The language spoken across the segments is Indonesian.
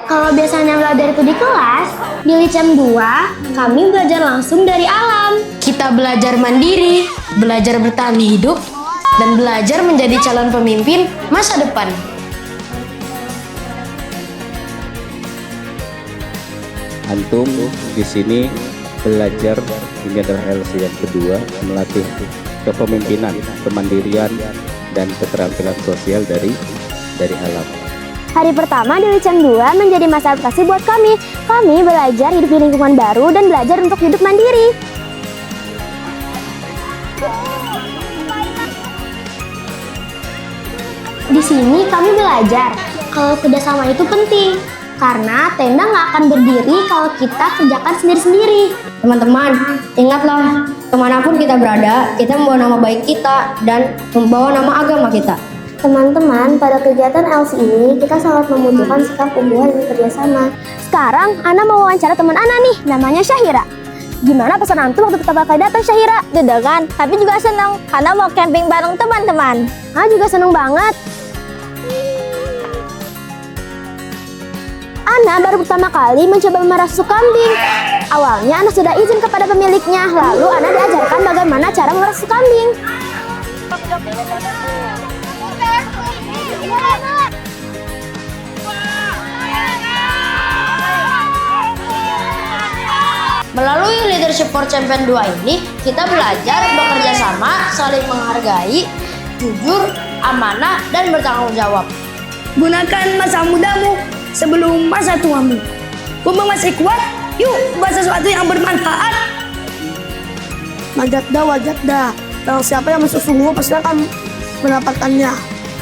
Kalau biasanya belajar itu di kelas, di Licem 2, kami belajar langsung dari alam. Kita belajar mandiri, belajar bertahan hidup, dan belajar menjadi calon pemimpin masa depan. Antum di sini belajar, ini adalah LC yang kedua, melatih kepemimpinan, kemandirian, dan keterampilan sosial dari alam. Hari pertama di Licem 2 menjadi masa adaptasi buat kami. Kami belajar hidup di lingkungan baru dan belajar untuk hidup mandiri. Di sini kami belajar kalau kerjasama itu penting. Karena tenda nggak akan berdiri kalau kita kerjakan sendiri-sendiri. Teman-teman, ingatlah, kemanapun kita berada, kita membawa nama baik kita dan membawa nama agama kita. Teman-teman, pada kegiatan LC ini kita sangat membutuhkan sikap unggul dan kerjasama. Sekarang, Ana mau wawancara teman Ana nih, namanya Syahira. Gimana pesan antum waktu pertama kali datang, Syahira? Dedegan, tapi juga senang karena mau camping bareng teman-teman. Ana juga seneng banget. Ana baru pertama kali mencoba merasuk kambing. Awalnya Ana sudah izin kepada pemiliknya, lalu Ana diajarkan bagaimana cara merasuk kambing. Melalui Leadership for Champion 2 ini, kita belajar bekerja sama, saling menghargai, jujur, amanah, dan bertanggung jawab. Gunakan masa mudamu sebelum masa tuamu. Mumpung masih kuat, yuk buat sesuatu yang bermanfaat. Wajadda. Barang siapa yang bersungguh pasti akan mendapatkannya.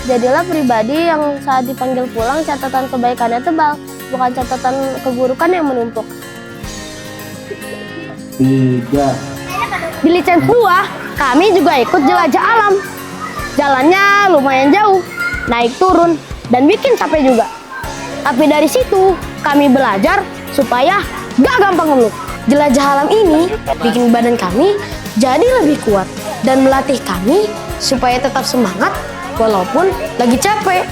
Jadilah pribadi yang saat dipanggil pulang catatan kebaikannya tebal, bukan catatan keburukan yang menumpuk. 3. Di Licem 2, kami juga ikut jelajah alam. Jalannya lumayan jauh, naik turun, dan bikin capek juga. Tapi dari situ, kami belajar supaya gak gampang ngeluh. Jelajah alam ini bikin badan kami jadi lebih kuat dan melatih kami supaya tetap semangat walaupun lagi capek.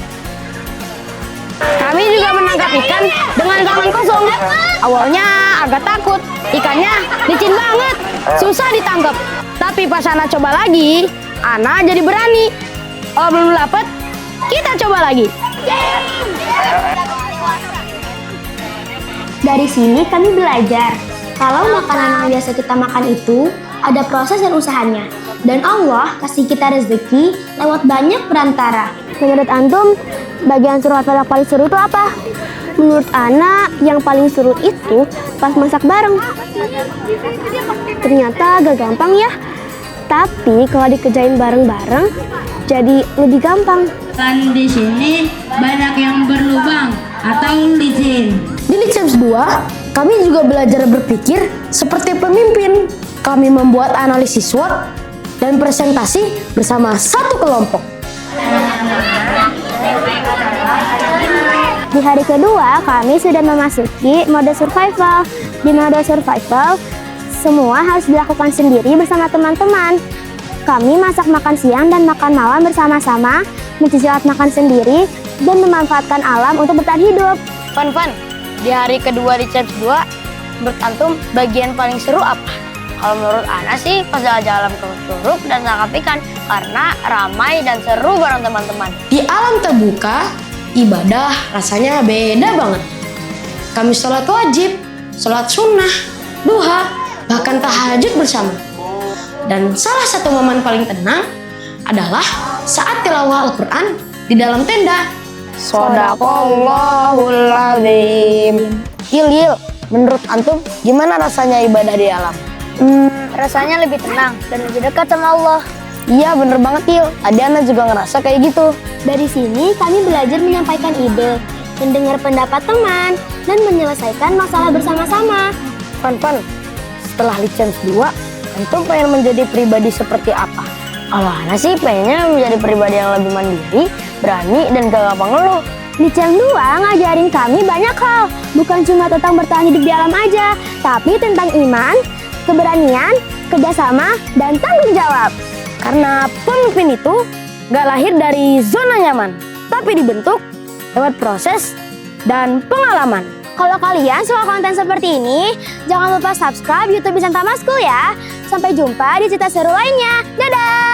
Kami juga menangkap ikan dengan tangan kosong. Awalnya agak takut, ikannya licin banget, susah ditangkap. Tapi pas Ana coba lagi, Ana jadi berani. Oh, belum dapet, kita coba lagi. Dari sini kami belajar kalau makanan yang biasa kita makan itu ada proses dan usahanya. Dan Allah kasih kita rezeki lewat banyak perantara. Menurut antum, bagian seru atau yang paling seru itu apa? Menurut Ana, yang paling seru itu pas masak bareng. Ternyata gak gampang ya. Tapi kalau dikerjain bareng-bareng, jadi lebih gampang. Kan di sini banyak yang berlubang atau licin. Di Licem 2, kami juga belajar berpikir seperti pemimpin. Kami membuat analisis SWOT dan presentasi bersama satu kelompok. Di hari kedua, kami sudah memasuki mode survival. Di mode survival, semua harus dilakukan sendiri bersama teman-teman. Kami masak makan siang dan makan malam bersama-sama, mencicipi alat makan sendiri, dan memanfaatkan alam untuk bertahan hidup. Fun, di hari kedua di Licem 2, menurut antum bagian paling seru apa? Kalau menurut Ana sih pas jelajah alam ke Curug dan tangkap ikan karena ramai dan seru bareng teman-teman. Di alam terbuka, ibadah rasanya beda banget. Kami sholat wajib, sholat sunnah, duha, bahkan tahajud bersama. Dan salah satu momen paling tenang adalah saat tilawah Al-Quran di dalam tenda. Shadaqallahul azim. Yil, menurut antum gimana rasanya ibadah di alam? Rasanya lebih tenang dan lebih dekat sama Allah. Iya bener banget Yil, tadi Ana juga ngerasa kayak gitu. Dari sini kami belajar menyampaikan ide, mendengar pendapat teman, dan menyelesaikan masalah bersama-sama. Fun, setelah Licem 2, antum pengen menjadi pribadi seperti apa? Kalau Ana sih pengennya menjadi pribadi yang lebih mandiri, berani, dan gak gampang ngeluh. Licem 2 ngajarin kami banyak hal, bukan cuma tentang bertahan hidup di alam aja, tapi tentang iman, keberanian, kerjasama, dan tanggung jawab. Karena pemimpin itu gak lahir dari zona nyaman, tapi dibentuk lewat proses dan pengalaman. Kalau kalian suka konten seperti ini, jangan lupa subscribe YouTube Bisanta Maskul ya. Sampai jumpa di cerita seru lainnya. Dadah!